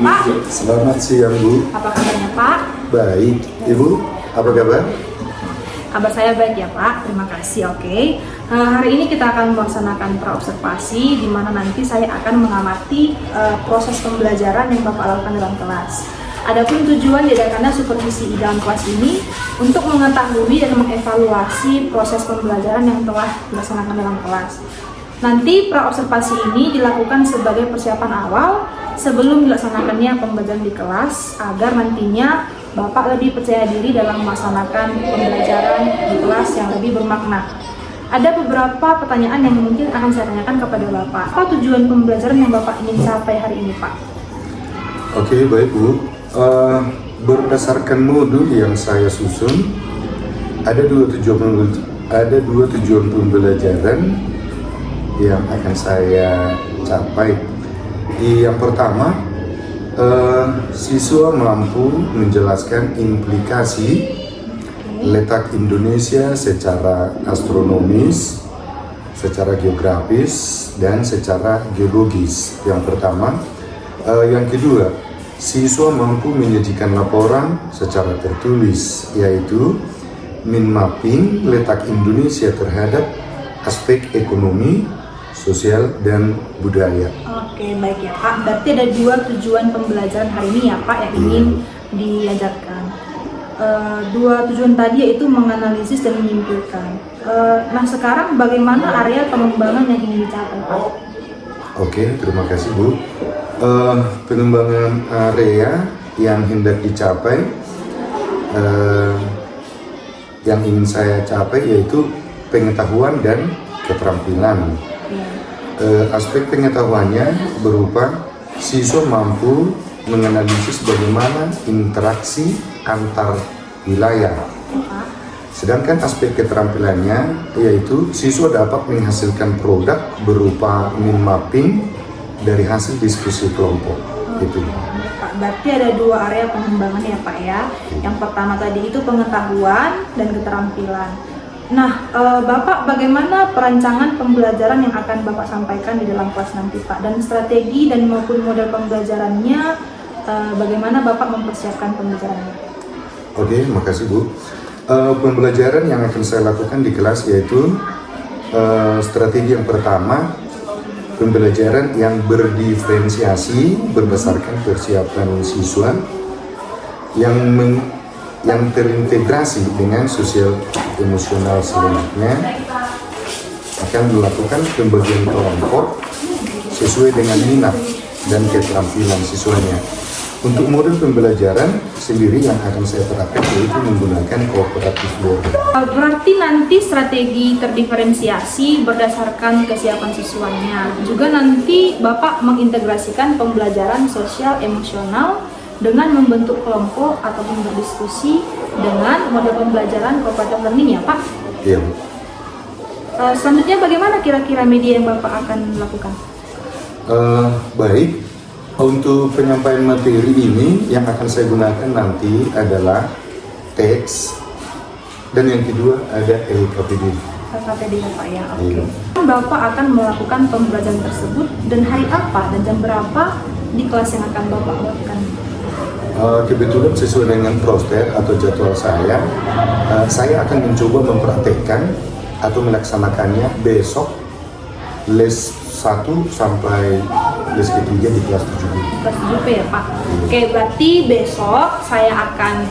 Pak. Selamat siang, Bu. Apa kabarnya Pak? Baik. Ibu, apa kabar? Kabar saya baik ya Pak, terima kasih. Oke. Hari ini kita akan melaksanakan praobservasi di mana nanti saya akan mengamati proses pembelajaran yang Bapak lakukan dalam kelas. Adapun tujuan diadakannya supervisi di dalam kelas ini untuk mengetahui dan mengevaluasi proses pembelajaran yang telah dilaksanakan dalam kelas. Nanti praobservasi ini dilakukan sebagai persiapan awal sebelum dilaksanakannya pembelajaran di kelas agar nantinya Bapak lebih percaya diri dalam melaksanakan pembelajaran di kelas yang lebih bermakna. Ada beberapa pertanyaan yang mungkin akan saya tanyakan kepada Bapak. Apa tujuan pembelajaran yang Bapak ingin capai hari ini, Pak? Oke, baik Bu. Berdasarkan modul yang saya susun, ada dua tujuan pembelajaran yang akan saya capai. Yang pertama, siswa mampu menjelaskan implikasi letak Indonesia secara astronomis, secara geografis, dan secara geologis. Yang pertama. Yang kedua, siswa mampu menyajikan laporan secara tertulis, yaitu mapping letak Indonesia terhadap aspek ekonomi, sosial, dan budaya. Oke, baik ya Pak. Berarti ada dua tujuan pembelajaran hari ini ya Pak yang ingin diajarkan. Dua tujuan tadi yaitu menganalisis dan menyimpulkan. Nah sekarang bagaimana area pengembangan yang ingin dicapai Pak? Oke, terima kasih Bu. Pengembangan area yang hendak dicapai, yang ingin saya capai yaitu pengetahuan dan keterampilan. Aspek pengetahuannya berupa siswa mampu menganalisis bagaimana interaksi antar wilayah. Sedangkan aspek keterampilannya yaitu siswa dapat menghasilkan produk berupa mapping dari hasil diskusi kelompok. Gitu. Pak, berarti ada dua area pengembangan ya Pak ya. Yang pertama tadi itu pengetahuan dan keterampilan. Nah, Bapak bagaimana perancangan pembelajaran yang akan Bapak sampaikan di dalam kelas nanti Pak? Dan strategi dan maupun model pembelajarannya, bagaimana Bapak mempersiapkan pembelajarannya? Oke, makasih Bu. Pembelajaran yang akan saya lakukan di kelas yaitu strategi yang pertama, pembelajaran yang berdiferensiasi berdasarkan persiapan siswa yang terintegrasi dengan sosial emosional. Selanjutnya akan melakukan pembagian kelompok sesuai dengan minat dan keterampilan siswanya. Untuk model pembelajaran sendiri yang akan saya terapkan yaitu menggunakan cooperative learning. Berarti nanti strategi terdiferensiasi berdasarkan kesiapan siswanya. Juga nanti Bapak mengintegrasikan pembelajaran sosial emosional dengan membentuk kelompok ataupun berdiskusi dengan model pembelajaran cooperative learning ya Pak? Iya Bu. Selanjutnya bagaimana kira-kira media yang Bapak akan lakukan? Baik. Untuk penyampaian materi ini yang akan saya gunakan nanti adalah teks dan yang kedua ada LKPD. LKPD ya Pak ya, oke. Bapak akan melakukan pembelajaran tersebut dan hari apa dan jam berapa di kelas yang akan Bapak lakukan? Kebetulan sesuai dengan roster atau jadwal saya akan mencoba mempraktekkan atau melaksanakannya besok les 1 sampai les ketiga di kelas 7B. Kelas 7B ya Pak? Oke, berarti besok saya akan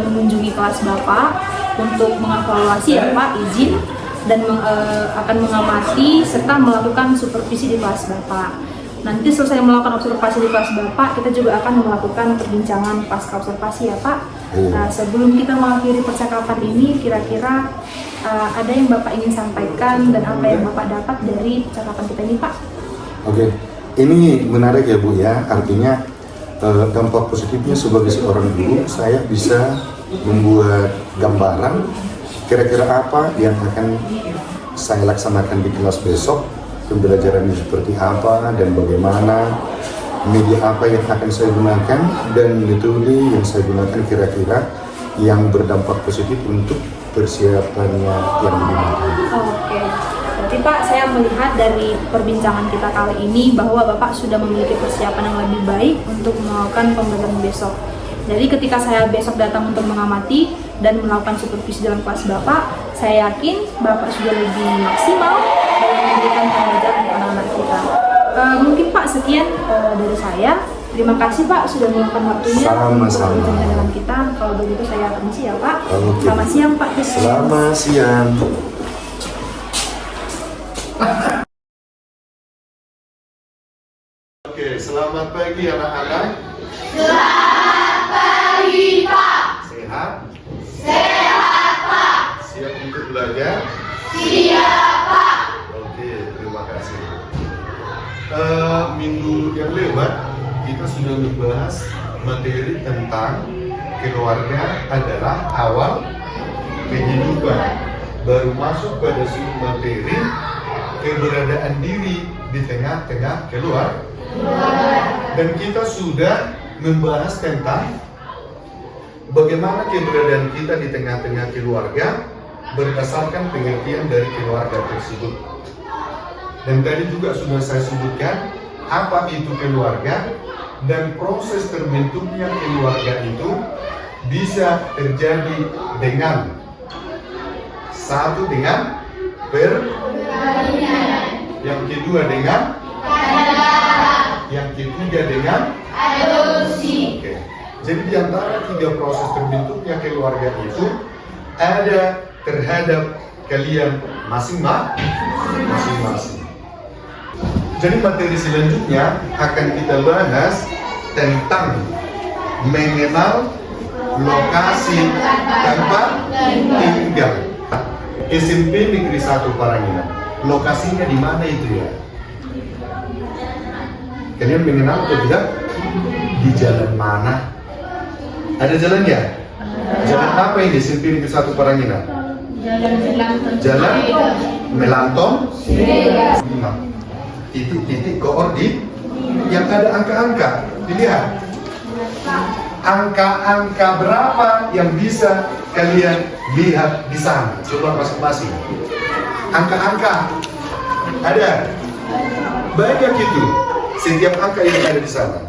mengunjungi kelas Bapak untuk mengevaluasi ya Pak, izin dan akan mengamati serta melakukan supervisi di kelas Bapak. Nanti selesai melakukan observasi di kelas Bapak, kita juga akan melakukan perbincangan pasca observasi ya Pak. Nah, sebelum kita mengakhiri percakapan ini, kira-kira ada yang Bapak ingin sampaikan dan apa yang Bapak dapat dari percakapan kita ini Pak? Oke, ini menarik ya Bu ya, artinya dampak positifnya sebagai seorang guru, saya bisa membuat gambaran kira-kira apa yang akan saya laksanakan di kelas besok, pembelajarannya seperti apa dan bagaimana, media apa yang akan saya gunakan, dan metode yang saya gunakan kira-kira yang berdampak positif untuk persiapannya yang lebih matang. Oke. Berarti Pak, saya melihat dari perbincangan kita kali ini bahwa Bapak sudah memiliki persiapan yang lebih baik untuk melakukan pembelajaran besok. Jadi ketika saya besok datang untuk mengamati dan melakukan supervisi dalam kelas Bapak, saya yakin Bapak sudah lebih maksimal dalam memberikan pembelajaran untuk anak-anak kita. Mungkin Pak, sekian dari saya. Terima kasih Pak sudah meluangkan waktunya Sama-sama. untuk berbincang dengan kita. Kalau begitu saya permisi ya Pak. Oke. Selamat siang Pak. Selamat siang. Oke, selamat pagi anak-anak. Selamat pagi Pak. Sehat? Sehat Pak. Siap untuk belajar? Siap Pak. Oke, terima kasih. Minggu yang lewat kita sudah membahas materi tentang keluarga adalah awal kehidupan. Baru masuk pada materi keberadaan diri di tengah-tengah keluarga. Dan kita sudah membahas tentang bagaimana keberadaan kita di tengah-tengah keluarga berdasarkan pengertian dari keluarga tersebut. Dan tadi juga sudah saya sebutkan apa itu keluarga dan proses terbentuknya keluarga itu bisa terjadi dengan satu dengan yang kedua dengan yang ketiga dengan adopsi. Oke. Jadi di antara tiga proses terbentuknya keluarga itu ada terhadap kalian masing-masing. Jadi materi selanjutnya akan kita bahas tentang mengenal lokasi tempat tinggal. SMP Negeri 1 Paranginan. Lokasinya di mana itu ya? Kalian mengenal atau tidak? Di jalan mana? Ada jalannya? Jalan apa ini SMP Negeri 1 Paranginan? Jalan Melantong. Titik-titik koordinat yang ada angka-angka. Dilihat angka-angka berapa yang bisa kalian lihat di sana. Coba masing-masing. Angka-angka ada banyak itu. Setiap angka yang ada di sana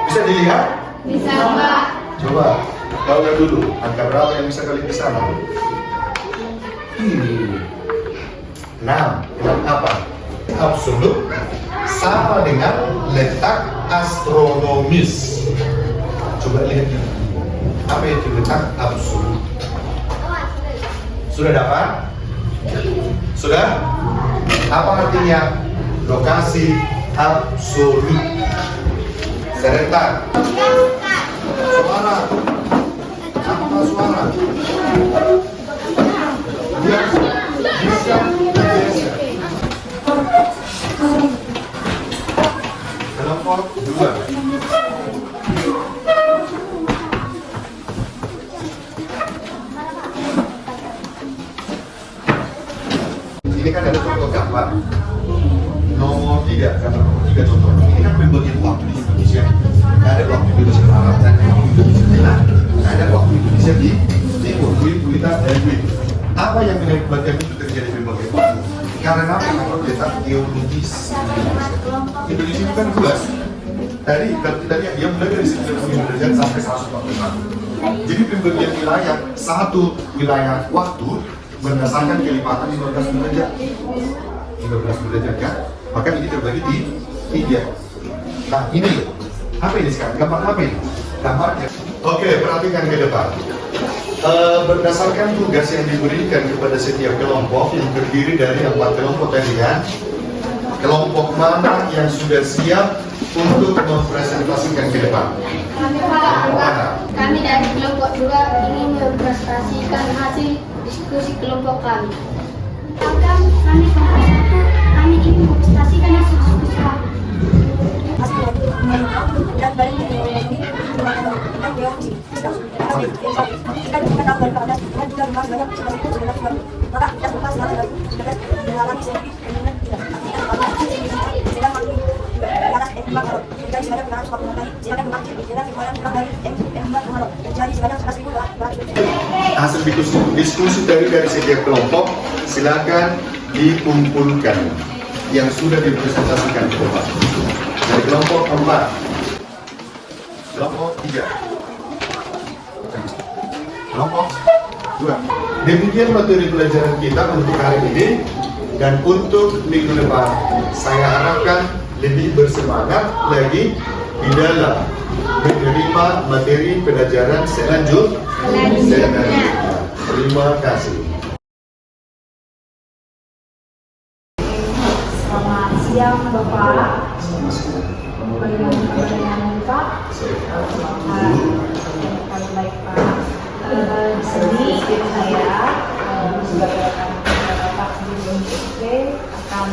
bisa dilihat? Bisa Pak. Coba kau lihat dulu angka berapa yang bisa kalian di sana. Ini 6. Apa? Absolut sama dengan letak astronomis. Coba lihat apa itu letak absolut. Sudah dapat? Sudah? Apa artinya lokasi absolut? Serentak. Suara. Apa suara? Bisa. Kelompok 2. Ini kan ada contoh gambar. Nomor 3, gambar nomor 3 contoh. Ini kan pembagian waktu di Indonesia. Ada waktu Indonesia Barat dan waktu Indonesia Tengah. Ada waktu Indonesia di Timur, Wita dan Wit. Apa yang menyebabkan itu terjadi pembagian waktu? Karena menurut letak geologis Indonesia itu kan luas. Tadi dia mulai dari 90 derajat sampai 145. Jadi pembagian wilayah satu wilayah waktu berdasarkan kelipatan 15 derajat. 15 derajat kan? Maka ini terbagi di 3. Nah ini apa ini sekarang? Gambar apa ini? Gambarnya. Oke, perhatikan ke depan. Berdasarkan tugas yang diberikan kepada setiap kelompok yang terdiri dari 4 kelompok tadi kan, kelompok mana yang sudah siap untuk mempresentasikan ke depan? Kami dari kelompok 2 ingin mempresentasikan hasil diskusi kelompok kami. Kami kelompok 1, kami ingin mempresentasikan hasil diskusi kami. Hasil diskusi dari setiap kelompok silakan dikumpulkan yang sudah dipresentasikan ke depan. Dari kelompok 4, kelompok 3, kelompok 2. Demikian materi pelajaran kita untuk hari ini, dan untuk minggu depan saya harapkan lebih bersemangat lagi di dalam menerima materi pelajaran selanjutnya. Terima kasih. Selamat siang Bapak. Bagaimana kabarnya Pak? Baik Pak. Di sini saya sebagai rekan Bapak di BMPP akan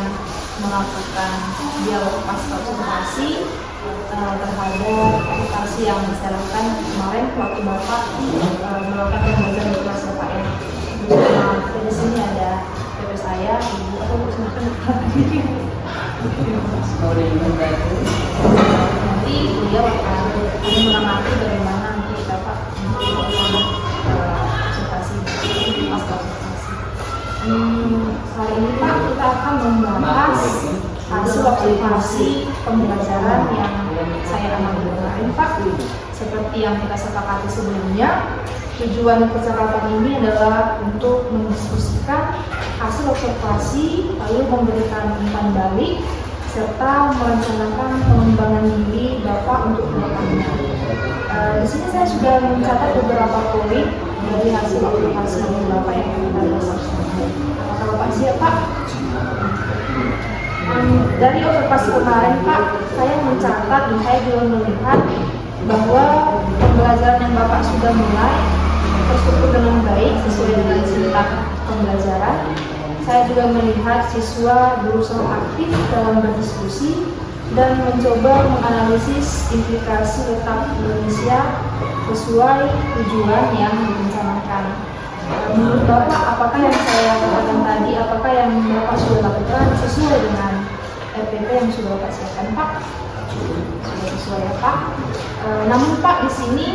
melakukan dialog pasca observasi terhadap aplikasi yang saya lakukan kemarin waktu Bapak melakukan pembelajaran di kelas Bapak ya. Di sini ada PP saya, Ibu, aku silakan. Nanti beliau akan mengamati bagaimana nanti Bapak melakukan observasi pasca observasi. Hari ini Pak kita akan membahas hasil observasi pembelajaran yang saya amati kemarin Pak. Seperti yang kita sepakati sebelumnya, tujuan percakapan ini adalah untuk mendiskusikan hasil observasi, lalu memberikan umpan balik, serta merencanakan pengembangan diri Bapak untuk kedepannya. Di sini saya sudah mencatat beberapa poin dari hasil observasi Bapak yang kita bahas. Apakah Bapak siap Pak? Dari observasi kemarin Pak, saya mencatat dan saya juga melihat bahwa pembelajaran yang Bapak sudah mulai terstruktur dengan baik sesuai dengan cerita pembelajaran. Saya juga melihat siswa berusaha aktif dalam berdiskusi dan mencoba menganalisis implikasi letak Indonesia sesuai tujuan yang direncanakan. Menurut Bapak, apakah yang saya katakan tadi, apakah yang Bapak sudah lakukan sesuai dengan RPP yang sudah Bapak siapkan Pak? Sudah sesuai ya Pak. Namun Pak, di sini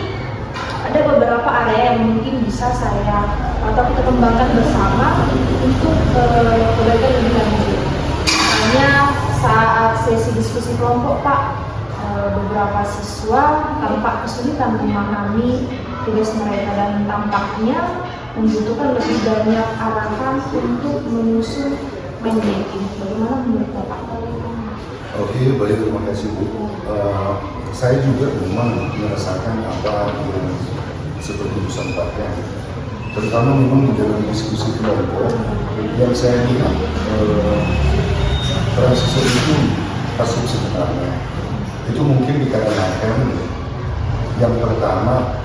ada beberapa area yang mungkin bisa saya atau kita kembangkan bersama untuk kebaikan lebih lanjut. Hanya saat sesi diskusi kelompok Pak, beberapa siswa tampak kesulitan memahami tugas mereka dan tampaknya membutuhkan lebih banyak arahan untuk menyusun mind mapping. Bagaimana menurut Bapak? Oke, baik, terima kasih Bu. Saya juga memang merasakan apa yang seperti disampaikan, terutama memang di dalam diskusi kelompok yang saya lihat transisi itu kasus sebenarnya itu mungkin dikarenakan yang pertama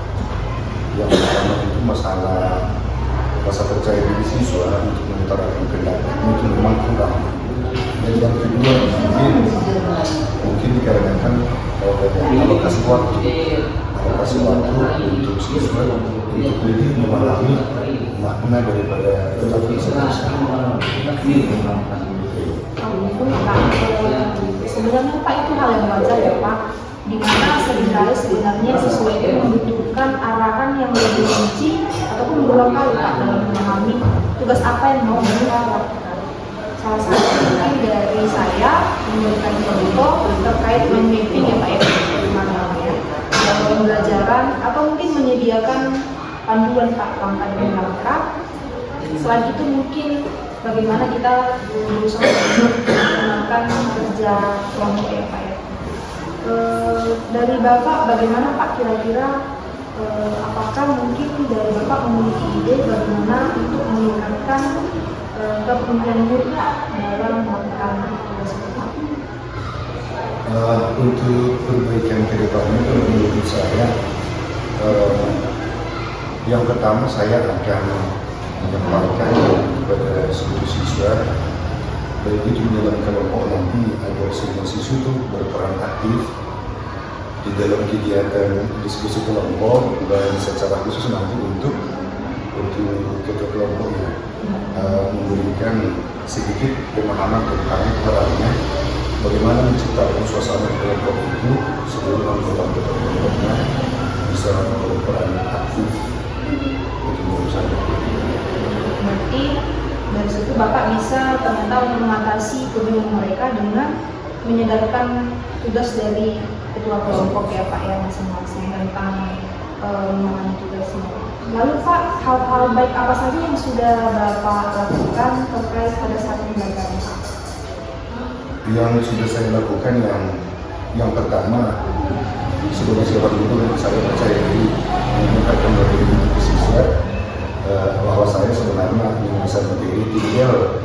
itu masalah rasa percaya diri siswa untuk mengutarakan pendapat itu memang kurang. Dan yang kedua mungkin dikarenakan alokasi waktu untuk siswa untuk lebih memahami makna daripada tetapi sebenarnya Pak itu hal yang wajar ya Pak, di mana sebenarnya siswa itu membutuhkan arahan yang lebih rinci ataupun berulang kali Pak dalam memahami tugas apa yang mau mereka lakukan. Salah satu mungkin dari saya memberikan contoh terkait mind mapping ya Pak ya, dalam pembelajaran atau mungkin menyediakan panduan Pak langkah demi langkah. Selain itu mungkin bagaimana kita berusaha melakukan kerja kelompok ya Pak ya. Dari Bapak bagaimana Pak kira-kira apakah mungkin dari Bapak memiliki ide bagaimana untuk meningkatkan kepemimpinan guru dalam melakukan tugas Bapak? Untuk perbaikan ke depannya menurut saya yang pertama saya akan menyampaikan kepada seluruh siswa baik itu dalam kelompok nanti agar semua siswa itu berperan aktif di dalam kegiatan diskusi kelompok dan secara khusus nanti untuk ketua kelompoknya memberikan sedikit pemahaman tentang perannya bagaimana menciptakan suasana kelompok itu seluruh anggota kelompoknya bisa berperan aktif untuk urusan. Berarti dari situ Bapak bisa ternyata mengatasi kebingungan mereka dengan menyadarkan tugas dari ketua kelompok ya Pak ya masing-masing tentang mengenai tugasnya. Lalu Pak, hal-hal baik apa saja yang sudah Bapak lakukan terkait pada saat pembelajaran Pak? Yang sudah saya lakukan yang pertama, sebagai seorang guru saya percaya diri menyampaikan dari siswa bahwa saya sebenarnya menguasai materi, tinggal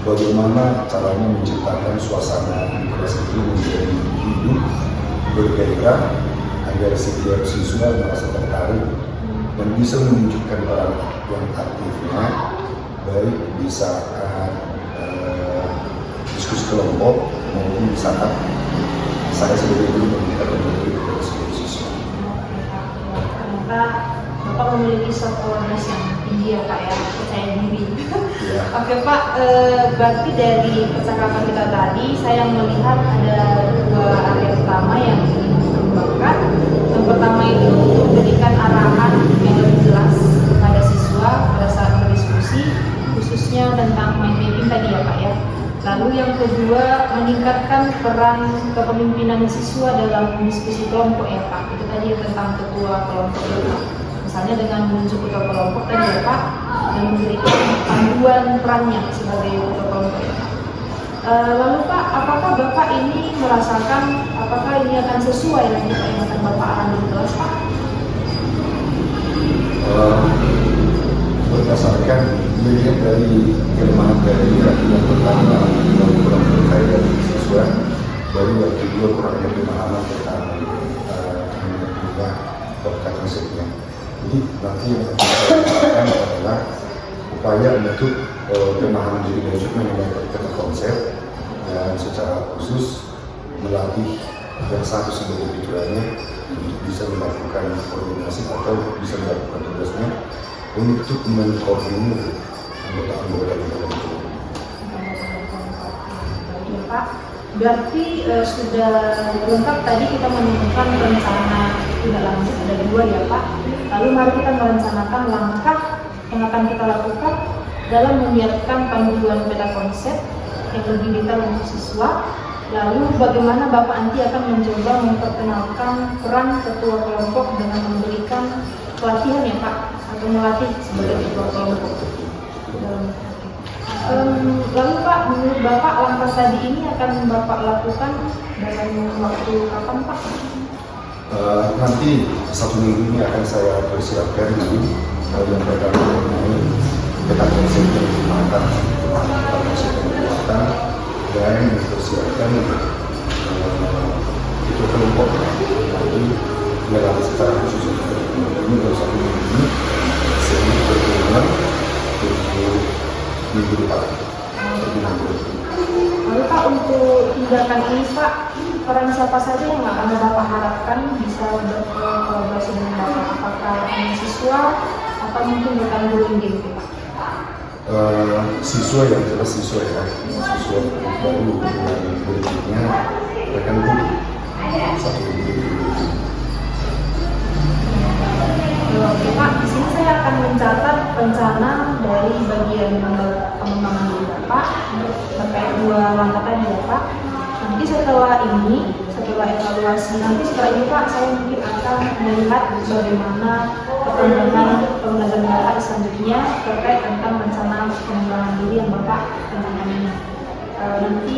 bagaimana caranya menciptakan suasana di kelas itu menjadi hidup bergairah agar setiap siswa merasa tertarik dan bisa menunjukkan peran yang aktifnya baik di saat diskusi kelompok maupun di saat saya sebagai guru memberikan materi kepada seluruh siswa. Ternyata Bapak memiliki self awareness yang tinggi ya Pak ya, percaya diri. Ya. Oke Pak, berarti dari percakapan kita tadi saya melihat ada dua area utama yang ingin dikembangkan. Yang pertama itu memberikan arahan yang lebih jelas kepada siswa pada saat berdiskusi, khususnya tentang mind mapping tadi ya Pak ya. Lalu yang kedua, meningkatkan peran kepemimpinan siswa dalam diskusi kelompok ya Pak. Itu tadi tentang ketua kelompok ya Pak. Misalnya dengan menunjuk ketua kelompok tadi ya Pak, dan memberikan panduan perannya sebagai ketua kelompok ya Pak. Lalu Pak, apakah Bapak ini merasakan apakah ini akan sesuai dengan apa yang akan Bapak alami di kelas Pak? Berdasarkan melihat dari kelemahan dari yang pertama yang kurang terkait dari siswa, baru yang kedua kurangnya pemahaman tentang tentang konsepnya. Jadi nanti yang akan saya lakukan adalah upaya untuk pemahaman diri manajemen mengenai konsep dan secara khusus melatih yang satu sebagai pikirannya untuk bisa melakukan koordinasi atau bisa melakukan tugasnya untuk mengkoordinir anggota-anggota di dalam itu. Ya Pak, berarti sudah lengkap tadi kita menemukan rencana tidak lanjut ada dua ya Pak. Lalu mari kita merencanakan langkah yang akan kita lakukan dalam menyiapkan panduan peta konsep yang lebih detail untuk siswa. Lalu bagaimana Bapak nanti akan mencoba memperkenalkan peran ketua kelompok dengan memberikan pelatihan ya Pak, atau melatih sebagai ketua kelompok. Lalu Pak, menurut Bapak langkah tadi ini akan Bapak lakukan dalam waktu kapan Pak? Nanti 1 minggu ini akan saya persiapkan dulu yang pertama mengenai peta konsep yang dimatang, peta konsep yang dimatang, dan mempersiapkan itu kelompok nanti melalui secara khusus ini dalam 1 minggu ini sehingga berhubungan untuk minggu depan. Lalu Pak, untuk tindakan ini Pak, peran siapa saja yang akan Bapak harapkan bisa berkolaborasi dengan Bapak? Apakah hanya siswa atau mungkin rekan guru ini Pak? Siswa yang jelas siswa ya, siswa baru yang berikutnya rekan guru satu guru. Oke Pak, di sini saya akan mencatat rencana dari bagian pengembangan diri Bapak terkait dua langkah tadi ya Pak. Nanti setelah evaluasi nanti setelah ini Pak, saya mungkin akan melihat bagaimana perkembangan pembelajaran Bapak selanjutnya terkait tentang rencana pengembangan diri yang Bapak rencanakan ini. Nanti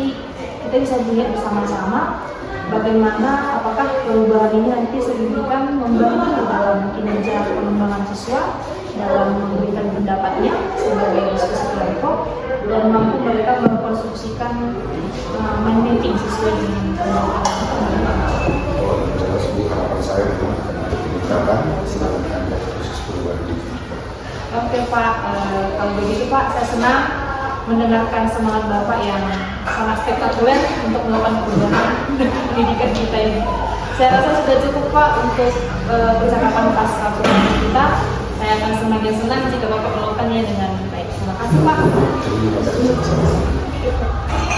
kita bisa lihat bersama-sama bagaimana apakah perubahan ini nanti signifikan membantu dalam kinerja pengembangan siswa dalam memberikan pendapatnya sebagai diskusi kelompok dan mampu mereka mengkonstruksikan mind mapping sesuai dengan Jelas bu, harapan saya memang akan ada peningkatan sedangkan ada proses perubahan itu. Oke Pak, kalau begitu Pak, saya senang mendengarkan semangat Bapak yang sangat spektakuler untuk melakukan perubahan pendidikan kita ini. Saya rasa sudah cukup Pak untuk percakapan pasca perubahan kita. Saya akan semakin senang jika Bapak melakukannya dengan baik. Terima kasih Pak. Terima kasih.